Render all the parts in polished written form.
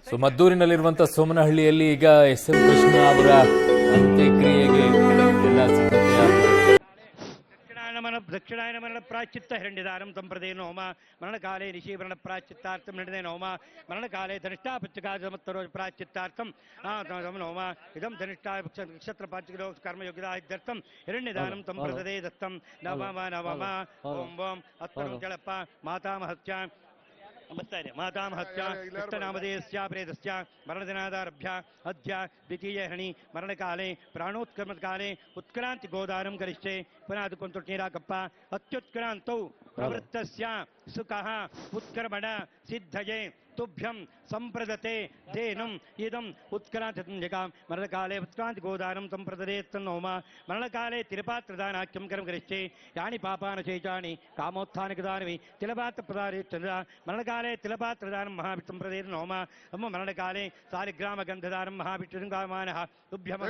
So ಮದ್ದೂರಿನಲ್ಲಿರುವಂತಹ ಸೋಮನಹಳ್ಳಿಯಲ್ಲಿ ಈಗ S M Krishna ಅವರ ಅಂತ್ಯಕ್ರಿಯೆಗೆ ಎಲ್ಲ ದಕ್ಷಿಣಾಯನ ಮರಣ ಪ್ರಾಚಿತ್ತ ಹಿರಣ್ಯದಾನಂ ಸಂಪ್ರದೇನ ಹೋಮ ಮರಣಕಾಲೇ ನಿಶೀವರಣ ಪ್ರಾಚಿತ್ತಾರ್ಥಂ ಹಿರಣ್ಯನ ಹೋಮ ಮರಣಕಾಲೇ ಧನಿಷ್ಠಾಪಚ್ಚಕಾಮತ್ತರೋ ಪ್ರಾಚಿತ್ತಾರ್ಥಂ ಹೋಮ ಇದಂ ಧನಿಷ್ಠಾ ನಕ್ಷತ್ರ ಪಾಚಿಕೋ ಕರ್ಮಯೋಗಿದ ಇತ್ಯರ್ಥಂ ಹಿರಣ್ಯದಾನಂ ಸಂಪ್ರದೇ ದತ್ತಂ ನವಮ ನವಮ ಓಂ ಓಂ ಅತ್ಪರಂ ಚಳಪ್ಪ ಮಾತಾಮಹತ್ಯ ಬರ್ತಾರೆ ಮಾತಾಮಹತ್ಯ ಕೃಷ್ಣನಾಮಧೇಯಸ್ಯ ಪ್ರೇತಸ್ಯ ಮರಣದಿನಾದಾರಭ್ಯ ಅದ್ಯ ದ್ವಿತೀಯ ಹರಣಿ ಮರಣಕಾಲೇ ಪ್ರಾಣೋತ್ಕ್ರಮಕಾಲೇ ಉತ್ಕ್ರಾಂತಿ ಗೋದಾನಂ ಕರಿಷ್ಯೆ ಪುನಃ ಅದಕ್ಕೊಂದು ನೀರಾಕಪ್ಪ ಅತ್ಯುತ್ಕ್ರಾಂತೌ ಪ್ರವೃತ್ತಸ್ಯ ಸುಖಃ ಉತ್ಕ್ರಮಣ ಸಿದ್ಧಯೇ ತುಭ್ಯಂ ಸಂಪ್ರದತೆ ಧೇನುಂ ಇದಂ ಉತ್ಕ್ರಾಂತಿಜಗಾಂ ಮರಣಕಾಲೇ ಉತ್ಕ್ರಾಂತಿ ಗೋದಾನಂ ಸಂಪ್ರದತೆ ತನ್ನೋಮ ಮರಣಕಾಲೇ ತಿಲಪಾತ್ರದಾನಾಖ್ಯಂ ಕರಂ ಕರಿಷ್ಯೆ ಯಾನಿ ಪಾಪಾನಶೇಷಾಣಿ ಕಾಮೋತ್ಥಾನಕದಾನವಿ ತಿಲಪಾತ್ರ ಪ್ರದಾನ ಮರಣಕಾಲೇ ತಿಲಪಾತ್ರದಾನಂ ಮಹಾವಿಷ್ಣು ಸಂಪ್ರದೇನ ನೋಮ ಅಮ್ಮ ಮರಣಕಾಲೇ ಸಾಲಿಗ್ರಾಮ ಗಂಧದಾನಂ ಮಹಾವಿಷ್ಣುಗಾಮಾನಃ ತುಭ್ಯಂ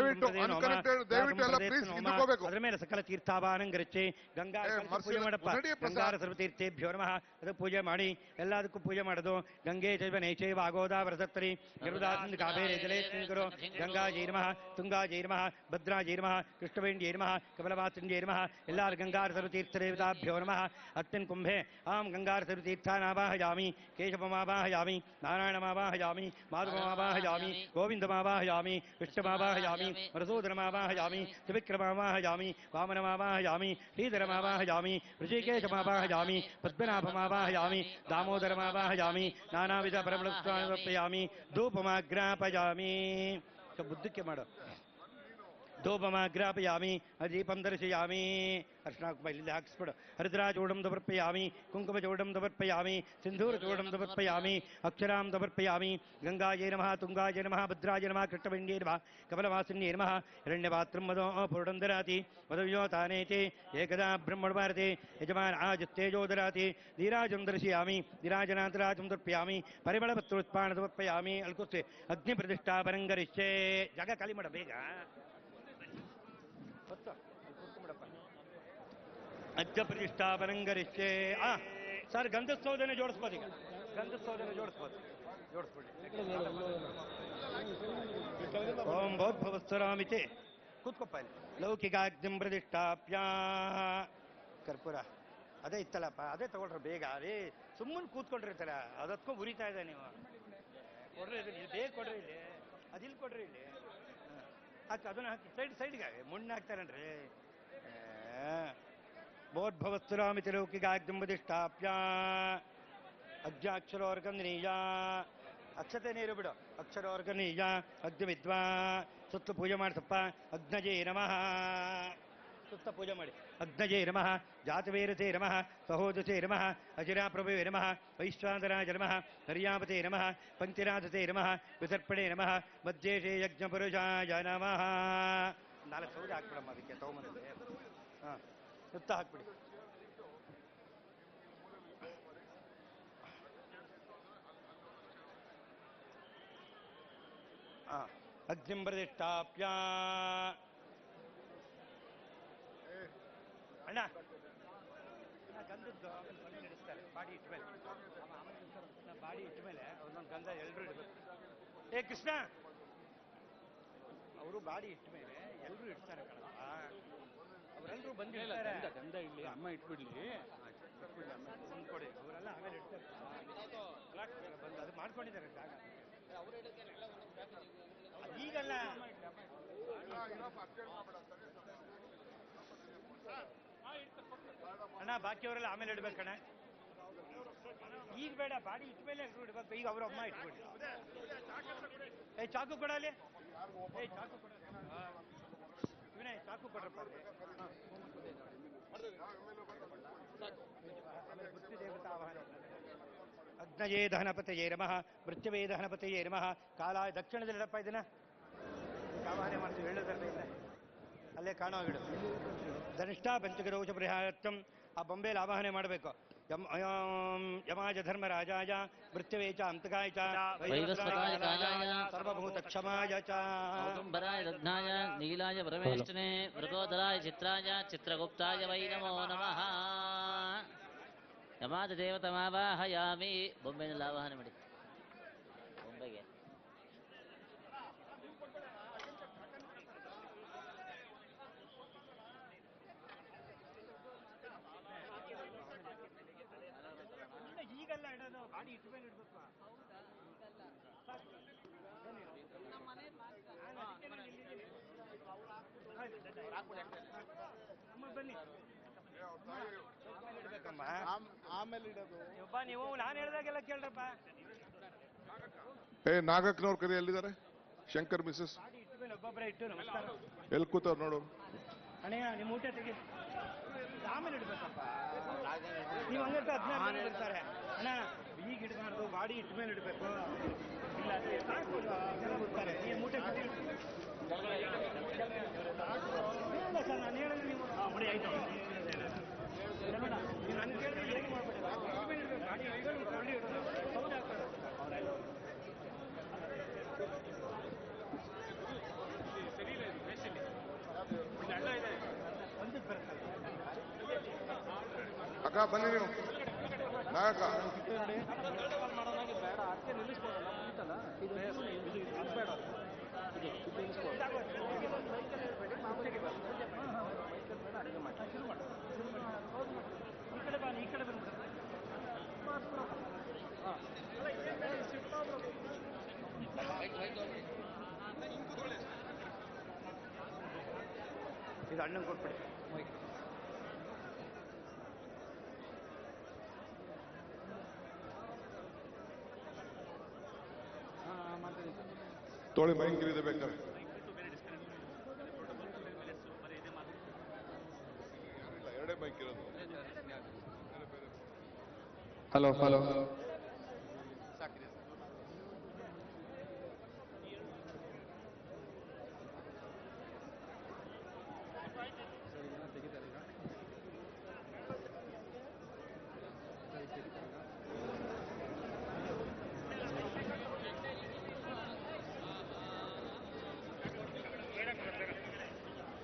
ಅದರ ಮೇಲೆ ಸಕಲ ತೀರ್ಥಾವಾನಂ ಗರಿಷ್ಯೆ ಗಂಗಾ ಪೂಜೆ ಮಾಡಪ್ಪ ಗಂಗಾರ ಸರ್ವತೀರ್ಥೇಭ್ಯೋ ನಮಃ ಅದಕ್ಕೆ ಪೂಜೆ ಮಾಡಿ ಎಲ್ಲದಕ್ಕೂ ಪೂಜೆ ಮಾಡೋದು ಗಂಗೆ ಚೈವ ನೈಚೈವ ಆಗೋದಾವರಸತ್ತರಿ ಗರುಡಾನಂದ ಕಾವೇರಿ ಜಲೇ ಕರೋ ಗಂಗಾಜೈ ನಮಃ ತುಂಗಾಜೈ ನಮಃ ಭದ್ರಾಜೈ ನಮಃ ಕೃಷ್ಣವೇಣ್ಯೈ ನಮಃ ಕಮಲವಾಸಿನ್ಯೈ ನಮಃ ಎಲ್ಲಾರ ಗಂಗಾರ ಸರ್ವತೀರ್ಥದೇವತಾಭ್ಯೋ ನಮಃ ಅತ್ಯನ್ ಕುಂಭೆ ಆಂ ಗಂಗಾರ ಸರ್ವತೀರ್ಥಾನಾವಾಹಯಾಮಿ ಕೇಶವಮಾವಾಹಯಾಮಿ ನಾರಾಯಣಮಾವಾಹಯಾಮಿ ಮಾಧವಮಾವಾಹಯಾಮಿ ಗೋವಿಂದಮಾವಾಹಯಾಮಿ ವಿಷ್ಣುಮಾವಾಹಯಾಮಿ ಮಧುಸೂದನಮಾವಾಹಯಾಮಿ ತ್ರಿವಿಕ್ರಮಾವಾಹಯಾಮಿ ವಾಮನಮಾವಾಹಯಾಮಿ ಶ್ರೀಧರಮಾವಾಹಯಾಮಿ ಋಷಿಕೇಶಮಾವಾಹಯಾಮಿ ಪದ್ಮನಾಭಮಾವಾಹಯಾಮಿ दामोदरमावाहयामि नानाविध परमलक्ष्मणमर्पयामि धूपमाग्रापयामि बुद्धಕ್ಕೆ ಮಾಡು ಧೂಪಮಾಗ್ರಾಪಯಾಮಿ ದೀಪಂ ದರ್ಶಯಾಮಿ ಅರ್ಶನಾಕು ಇಲ್ಲಿ ಹಾಕಿಸ್ಬಿಡು ಹರಿದ್ರಾಚೂಡಂ ಸಮರ್ಪಯಾಮಿ ಕುಂಕುಮಚೂಡಂ ಸಮರ್ಪಯಾಮಿ ಸಿಂಧೂರಚೂಡಂ ಸಮರ್ಪಯಾಮಿ ಅಕ್ಷರಾಂ ಸಮರ್ಪಯಾಮಿ ಗಂಗಾಜೈ ನಮಃ ತುಂಗಾಜೈ ನಮಃ ಭದ್ರಾಜೈ ನಮಃ ಕೃಷ್ಣವೇಣ್ಯೈ ನಮಃ ಕಮಲವಾಸಿನ್ಯೈ ನಮಃ ಹಿರಣ್ಯಪಾತ್ರಂ ಮದೋ ಪೂರ್ಣಂದರಾತಿ ಮದವ್ಯೋತಾನೇತಿ ಏಕದಾ ಬ್ರಹ್ಮಣಭಾರತಿ ಯಜಮಾನ ಆಜತ್ತೇಜೋದರಾತಿ ಧೀರಾಜಂ ದರ್ಶಯಾಮಿ ಧೀರಾಜನಾಂತರಾಜಂ ತರ್ಪಯಾಮಿ ಪರಿಮಳಪತ್ರೋತ್ಪಾನ ಸಮರ್ಪಯಾಮಿ ಅಲ್ಕುಸ್ತೆ ಅಗ್ನಿ ಪ್ರತಿಷ್ಠಾಪನಂಗರಿಷ್ಯೆ ಜಾಗ ಖಾಲಿ ಮಾಡ ಬೇಗ ಅಜ್ಜ ಪ್ರತಿಷ್ಠಾಪನಂಗರಿಷ್ಯೆ ಸರ್ ಗಂಧಸ್ತೋದನೆ ಜೋಡಿಸ್ಬೋದು ಈಗ ಗಂಧಸ್ತೋದನೆ ಜೋಡಿಸ್ಬೋದು ಓಂ ಭೋದ್ಭವಸ್ತರಾಮಿತಿ ಕೂತ್ಕೊಪ್ಪ ಇಲ್ಲಿ ಲೌಕಿಕಾಗ್ನಿಂ ಪ್ರತಿಷ್ಠಾಪ್ಯ ಕರ್ಪೂರ ಅದೇ ಇತ್ತಲ್ಲಪ್ಪ ಅದೇ ತಗೊಳ್ರ ಬೇಗ ಅದೇ ಸುಮ್ಮನೆ ಕೂತ್ಕೊಂಡಿರ್ತಾರ ಅದಕ್ಕೂ ಉರಿತಾ ಇದೆ ನೀವು ಕೊಡ್ರಿ ಇಲ್ಲಿ ಬೇಗ ಕೊಡ್ರಿ ಇಲ್ಲಿ ಅದಿಲ್ಲಿ ಕೊಡ್ರಿ ಇಲ್ಲಿ ಹಾಕಿ ಅದನ್ನ ಹಾಕಿ ಸೈಡ್ಗೆ ಮುಣ್ಣೆ ಹಾಕ್ತಾರನ್ರಿ ಬೋದ್ಭವಸ್ತುರಾಮಿತಿ ಲೌಕಿಕಾಗ್ನಿಂಬದಿಷ್ಟಾಪ್ಯ ಅಜ್ಜಾಕ್ಷರೋರ್ಗನೀಯ ಅಕ್ಷತೆ ನೀರು ಬಿಡು ಅಕ್ಷರೋರ್ಗನೀಯ ಅಗ್ನಿವಿದ್ವಾ ಸುತ್ತ ಪೂಜೆ ಮಾಡ್ತಪ್ಪ ಅಗ್ನಜೇ ನಮಃ ಸುತ್ತ ಪೂಜೆ ಮಾಡಿ ಅಗ್ನಜೇ ನಮಃ ಜಾತವೇರತೆ ನಮಃ ಸಹೋದಸೇ ನಮಃ ಅಜಿರಾಪ್ರಭವೇ ನಮಃ ವೈಶ್ವಾನರಾಜ ನಮಃ ಹರ್ಯಾಪತೆ ನಮಃ ಪಂಕ್ತಿರಾಧತೆ ನಮಃ ವಿಸರ್ಪಣೆ ನಮಃ ಮಧ್ಯೇಶೇ ಯಜ್ಞಪುರುಷಾಯ ನಮಃ 4 ಸೌದೆ ಹಾಕ್ಬಿಡಮ್ಮ ಅದಕ್ಕೆ ತಗೊಂಬಂದಿದೆ ಹಾಂ ಸುತ್ತ ಹಾಕ್ಬಿಡಿ ಅಗ್ನಿಂ ಪ್ರತಿಷ್ಠಾಪ್ಯ ಅಣ್ಣ ಗಂಧದ್ದು ನಡೆಸ್ತಾರೆ ಬಾಡಿ ಇಟ್ಟ ಮೇಲೆ ಬಾಡಿ ಇಟ್ಟ ಮೇಲೆ ಒಂದೊಂದು ಗಂಧ ಎಲ್ಲರೂ ಇಡಬೇಕು ಏ ಕೃಷ್ಣ ಅವರು ಬಾಡಿ ಇಟ್ಟ ಮೇಲೆ ಎಲ್ಲರೂ ಇಡ್ತಾರೆ ಕಣಪ್ಪ ಅವರೆಲ್ಲರೂ ಬಂದಿರ್ತಾರೆ ಗಂಧ ಇಲ್ಲಿ ಅಮ್ಮ ಇಟ್ಬಿಡ್ಲಿ ಕೊಡಿ ಅವರೆಲ್ಲ ಆಮೇಲೆ ಇಡ್ತಾರೆ ಬಂದು ಅದು ಮಾಡ್ಕೊಂಡಿದ್ದಾರೆ ಜಾಗ ಈಗಲ್ಲ ಅಣ್ಣ ಬಾಕಿಯವರೆಲ್ಲ ಆಮೇಲೆ ಇಡ್ಬೇಕಣ್ಣ ಈಗ ಬೇಡ ಬಾಡಿ ಇಟ್ಟ ಮೇಲೆ ಎಲ್ಲರೂ ಇಡ್ಬೇಕು ಈಗ ಅವ್ರ ಅಮ್ಮ ಇಟ್ಬಿಡಿ ಏ ಚಾಕು ಕೊಡಲಿ ಏ ಚಾಕು ಕೊಡ ವಿನಯ್ ಚಾಕು ಕೊಡ್ರಪ್ಪ ಅಗ್ನಯೇ ದಹನಪತಯೇ ನಮಃ ಮೃತ್ಯವೇ ದಹನಪತಯೇ ನಮಃ ಕಾಲ ದಕ್ಷಿಣದಲ್ಲಿರಪ್ಪ ಇದನ್ನ ಆವಾಹನೆ ಮಾಡ್ತೀವಿ ಹೇಳೋದ್ರಲ್ಲ ಇಲ್ಲ ಅಲ್ಲೇ ಕಾಣೋ ಗಿಡ ಧನಿಷ್ಠಾ ಪಂಚಗರೌಚ ಪರಿಹಾರತ್ವಂ ಆ ಬೊಂಬೆಯಲ್ಲಿ ಆವಾಹನೆ ಮಾಡಬೇಕು ಯಮಾಜ ಧರ್ಮರಾಜಾಯ ಮೃತ್ಯವೇ ಚ ಅಂತಕಾಯ ಚ ಸರ್ವಭೂತ ಕ್ಷಮಾಯ ಚ ಔದುಂಬರಾಯ ದಗ್ನಾಯ ನೀಲಾಯ ಪರಮೇಷ್ಟನೇ ಮೃಗೋದರಾಯ ಚಿತ್ರಾಯ ಚಿತ್ರಗುಪ್ತಾಯ ವೈ ನಮೋ ನಮಃ ಯಮಾಜ ದೇವತಮಾವಾಹಯಾಮಿ ಬೊಂಬೆನಲ್ಲಿ ಆವಾಹನೆ ಮಾಡಿ ಬೊಂಬೆಗೆ ಆಮೇಲೆ ಇಡೋದು ನೀವು ನಾನು ಹೇಳ್ದಾಗೆಲ್ಲ ಕೇಳ್ರಪ್ಪ. ನಾಗಕ್ಕನವ್ರ ಕರಿ ಎಲ್ಲಿದ್ದಾರೆ? ಶಂಕರ್ ಮಿಸಸ್ ಒಬ್ಬೊಬ್ಬರೇ ಇಟ್ಟು ನಮಸ್ಕಾರ. ಎಲ್ಲಿ ಕೂತವ್ರು ನೋಡೋರು? ಅಣ್ಣಯ್ಯ ನಿಮ್ಮ ಊಟ ತೆಗಿ, ಆಮೇಲೆ ಇಡ್ಬೇಕಪ್ಪ. ನೀವು ಹಂಗಂತ 16 ಇಡ್ತಾರೆ ಅಣ್ಣ, ಈಗ ಇಡಬಾರ್ದು, ಬಾಡಿ ಇಟ್ಟ ಮೇಲೆ ಇಡಬೇಕು. ಇಲ್ಲ ಸಾಕು ಜನ ಬರ್ತಾರೆ. ಈ ಮೂಟೆ ತೆಗಿ. ಇಲ್ಲ ಸರ್, ನಾನು ಹೇಳಿದ್ರೆ ನೀವು ಬಿಡಿ ಆಯ್ತು. ನೀವು ನನ್ನ ಕೇಳಿದ್ರೆ ಹೇಗೆ ಮಾಡ್ಬೇಡಿ, ಗಾಡಿ ಕೊಳ್ಳಿ ಇಡೋದು ಸೌದೆ ಹಾಕೋದು. ಅಕ್ಕ ಬನ್ನಿ ನೀವು. ನಾಗಕ್ಕ ಈ ಕಡೆ ಬಂದ್ಬಿಡ. ಇದು ಅಣ್ಣಂಗೆ ಕೊಟ್ಬಿಡಿ. ತೋಳಿ ಮೈಕ್ ಇದೆ ಬೇಕಾದ್ರೆ. ಎರಡೇ ಬೈಕ್ ಇರೋದು. ಹಲೋ ಹಲೋ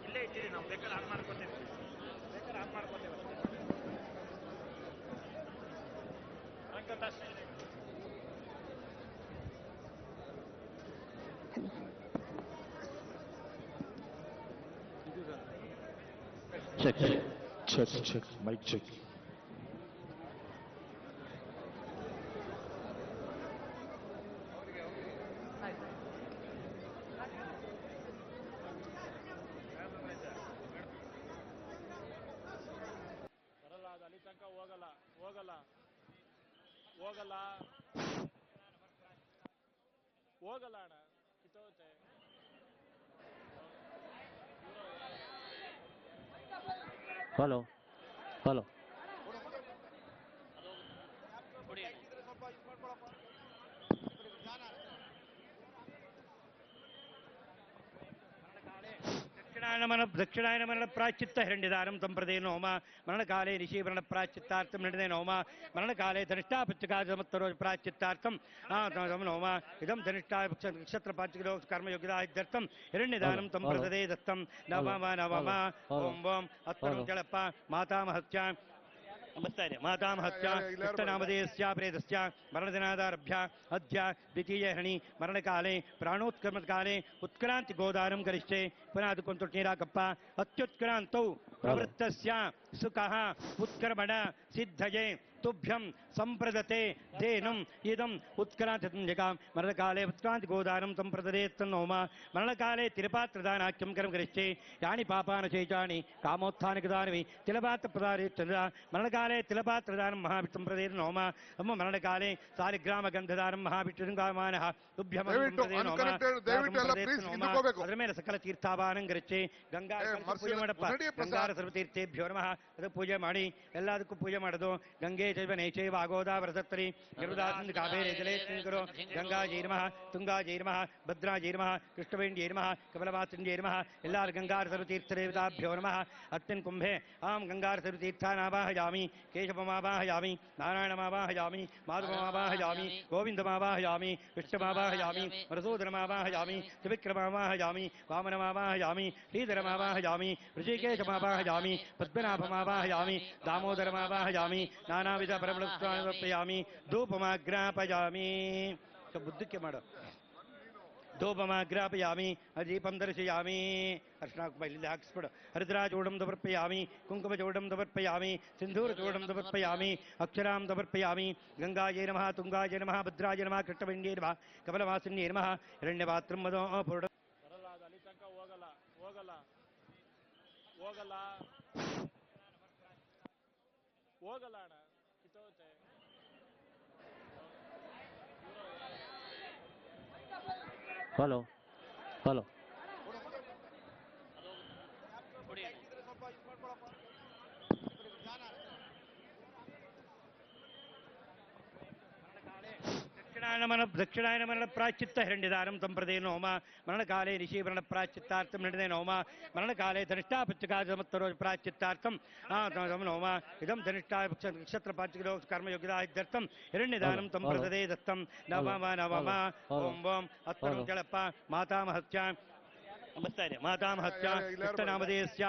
ಇಲ್ಲೇ ಇದ್ದೀರಿ, ನಾವು ಬೇಕಾದ್ರೆ ಆನ್ ಮಾಡ್ಕೊತೇವೆ, ಬೇಕಾದ್ರೆ on ಮಾಡ್ಕೊತೇವೆ. Check, check, check, mic check. ಅಲ್ಲಿ ತನಕ ಹೋಗಲ್ಲ ಹೋಗಲ್ಲ ಹೋಗಲ್ಲ ಹೋಗಲ್ಲ ಅಣ್ಣ, ಕಿತ್ತೋಗುತ್ತೆ. ಹಲೋ ಹಲೋ ದಕ್ಷಿಣಾಯನ ಮರಣ ಪ್ರಾಚಿತ್ತ ಹಿರಣ್ಯದಾನಂ ಸಂಪ್ರದೇನ ಹೋಮ ಮರಣಕಾಲೇ ನಿಶೀವರಣ ಪ್ರಾಚಿತ್ತಾರ್ಥಂ ನಡೆದೇನ ಹೋಮ ಮರಣಕಾಲೇ ಧನಿಷ್ಠಾಪಚ್ಚಕಾಮತ್ತರೋ ಪ್ರಾಚಿತ್ತಾರ್ಥಂ ಹೋಮ ಇದಂ ಧನಿಷ್ಠಾ ನಕ್ಷತ್ರ ಪಾಂಚಕಿಲೋ ಕರ್ಮಯೋಗಿದ ಇತ್ಯರ್ಥಂ ಹಿರಣ್ಯದಾನಂ ಸಂಪ್ರದೇ ದತ್ತಂ ನವಮ ನವಮ ಓಂ ಓಂ ಅತ್ಪರಂ ಚಳಪ್ಪ ಮಾತಾಮಹತ್ಯ ಬರ್ತಾ ಇದೆ. ಮಾತಾಮಹತ್ಯ ಕೃಷ್ಣನಾಮಧೇಯಸ್ಯ ಪ್ರೇತಸ್ಯ ಮರಣದಿನಾದಾರಭ್ಯ ಅದ್ಯ ದ್ವಿತೀಯ ಹರಣಿ ಮರಣಕಾಲೇ ಪ್ರಾಣೋತ್ಕ್ರಮಕಾಲೇ ಉತ್ಕ್ರಾಂತಿ ಗೋದಾನಂ ಕರಿಷ್ಯೆ. ಪುನಃ ಅದಕ್ಕೊಂದು ನೀರಾಕಪ್ಪ. ಅತ್ಯುತ್ಕ್ರಾಂತೌ ಪ್ರವೃತ್ತಸ್ಯ ಸುಖಃ ಉತ್ಕ್ರಮಣ ಸಿದ್ಧಯೇ ತುಭ್ಯಂ ಸಂಪ್ರದತೆ ಧೇನುಂ ಇದಂ ಉತ್ಕ್ರಾಂತಿಜಗಾಂ ಮರಣಕಾಲೇ ಉತ್ಕ್ರಾಂತಿ ಗೋದಾನಂ ಸಂಪ್ರದರೇತ್ತನ್ನೋಮ ಮರಣಕಾಲೇ ತಿಲಪಾತ್ರದಾನಾಖ್ಯಂ ಕರಂ ಕರಿಷ್ಯೆ. ಯಾನಿ ಪಾಪಾನಶೇಷಾಣಿ ಕಾಮೋತ್ಥಾನಕದಾನವಿ ತಿಲಪಾತ್ರ ಪ್ರದಾರೇಚ್ಚಂದ್ರ ಮರಣಕಾಲೇ ತಿಲಪಾತ್ರದಾನಂ ಮಹಾವಿಷ್ಣುಂಪ್ರದೇನ ನೋಮ ಅಮ್ಮ ಮರಣಕಾಲೇ ಸಾಲಿಗ್ರಾಮ ಗಂಧದಾನಂ ಮಹಾವಿಷ್ಣುಗಾಮಾನಃ ತುಭ್ಯಂ ಅದರ ಮೇಲೆ ಸಕಲ ತೀರ್ಥಾಭಾನಂ ಗರಿಷ್ಯೆ. ಗಂಗಾ ಪೂಜೆ ಮಾಡಪ್ಪ. ಗಂಗಾರ ಸರ್ವತೀರ್ಥೇಭ್ಯೋ ನಮಃ. ಅದಕ್ಕೆ ಪೂಜೆ ಮಾಡಿ, ಎಲ್ಲದಕ್ಕೂ ಪೂಜೆ ಮಾಡೋದು. ಗಂಗೆ ಚೈವ ನೈಚೈವ ಗೋದಾವರಸತ್ತರಿ ಗರುಡಾಸಿಂಧು ಕಾವೇರಿ ಜಲೇಸ್ಮಿನ್ಕರೋ ಗಂಗಾಜೈ ನಮಃ, ತುಂಗಾಜೈ ನಮಃ, ಭದ್ರಾಜೈ ನಮಃ, ಕೃಷ್ಣವೇಣ್ಯೈ ನಮಃ, ಕಮಲವಾಸಿನ್ಯೈ ನಮಃ. ಎಲ್ಲಾರು ಗಂಗಾರ ಸರ್ವತೀರ್ಥದೇವತಾಭ್ಯೋ ನಮಃ. ಅತ್ಯನ್ ಕುಂಭೆ ಆಂ ಗಂಗಾರ ಸರ್ವತೀರ್ಥಾನಾವಾಹಯಾಮಿ, ಕೇಶವಮಾವಾಹಯಾಮಿ, ನಾರಾಯಣಮಾವಾಹಯಾಮಿ, ಮಾಧವಮಾವಾಹಯಾಮಿ, ಗೋವಿಂದಮಾವಾಹಯಾಮಿ, ಕೃಷ್ಣಮಾವಾಹಯಾಮಿ, ಮಧುಸೂದನಮಾವಾಹಯಾಮಿ, ತ್ರಿವಿಕ್ರಮಾವಾಹಯಾಮಿ, ವಾಮನಮಾವಾಹಯಾಮಿ, ಶ್ರೀಧರಮಾವಾಹಯಾಮಿ, ಋಷಿಕೇಶಮಾವಾಹಯಾಮಿ, ಪದ್ಮನಾಭಮಾವಾಹಯಾಮಿ, ದಾಮೋದರಮಾವಾಹಯಾಮಿ, ನಾನಾವಿಧ ಪರಮಳಪ್ರಯಾಮಿ, ಧೂಪಮಾಗ್ರಾಪಯಾಮಿ. ಬುದ್ಧಕ್ಕೆ ಮಾಡು. ಧೂಪಮಾಗ್ರಾಪಯಾಮಿ ದೀಪಂ ದರ್ಶಯಾಮಿ ಅರ್ಶನಾಕ್ ಇಲ್ಲಿ ಹಾಕಿಸ್ಬಿಡು ಹರಿದ್ರಾಚೂಡಂ ಸಮರ್ಪಯಾಮಿ ಕುಂಕುಮಚೂಡಂ ಸಮರ್ಪಯಾಮಿ ಸಿಂಧೂರಚೂಡಂ ಸಮರ್ಪಯಾಮಿ ಅಕ್ಷರಾಂ ಸಮರ್ಪಯಾಮಿ ಗಂಗಾಯೈ ನಮಃ ತುಂಗಾಯ ನಮಃ ಭದ್ರಾಯ ನಮಃ ಕೃಷ್ಣವೆಂಡ್ಯೈ ನಮಃ ಕಮಲವಾಸಿನ್ಯೈ ನಮಃ ಹಿರಣ್ಯಪಾತ್ರಂ ಮದೋ ಪೂರ್ಣ ಅಲ್ಲಿ ತನಕ ಹೋಗಲ್ಲ ಹೋಗಲ್ಲ ಹೋಗಲ್ಲ ಹೋಗಲ್ಲ ಅಣ್ಣ ಕಿತ್ತೋಗುತ್ತೆ ಹಲೋ ಹಲೋ ದಕ್ಷಿಣಾಯನ ಮರಣ ಪ್ರಾಚಿತ್ತ ಹಿರಣ್ಯದಾನಂ ಸಂಪ್ರದೇನ ಹೋಮ ಮರಣಕಾಲೇ ಋಷಿವರಣ ಪ್ರಾಚಿತ್ತಾರ್ಥಂ ಹಿರಣ್ಯೇನ ಹೋಮ ಮರಣಕಾಲೇ ಧನಿಷ್ಠಾಪಚ್ಚಕಾಮತ್ತರೋ ಪ್ರಾಚಿತ್ತಾರ್ಥಂ ಹೋಮ ಇದಂ ಧನಿಷ್ಠಾ ನಕ್ಷತ್ರ ಪಾಚಿಕೋ ಕರ್ಮಯೋಗ್ಯತಾ ಇತ್ಯರ್ಥಂ ಹಿರಣ್ಯದಾನಂ ಸಂಪ್ರದೇ ದತ್ತಂ ನವಮ ನವಮ ಓಂ ಓಂ ಅತ್ಪರಂ ಚಳಪ್ಪ ಮಾತಾಮಹತ್ಯ ಬರ್ತಾ ಇದೆ ಮಾತಾಮಹತ್ಯ ಕೃಷ್ಣನಾಮಧೇಯಸ್ಯ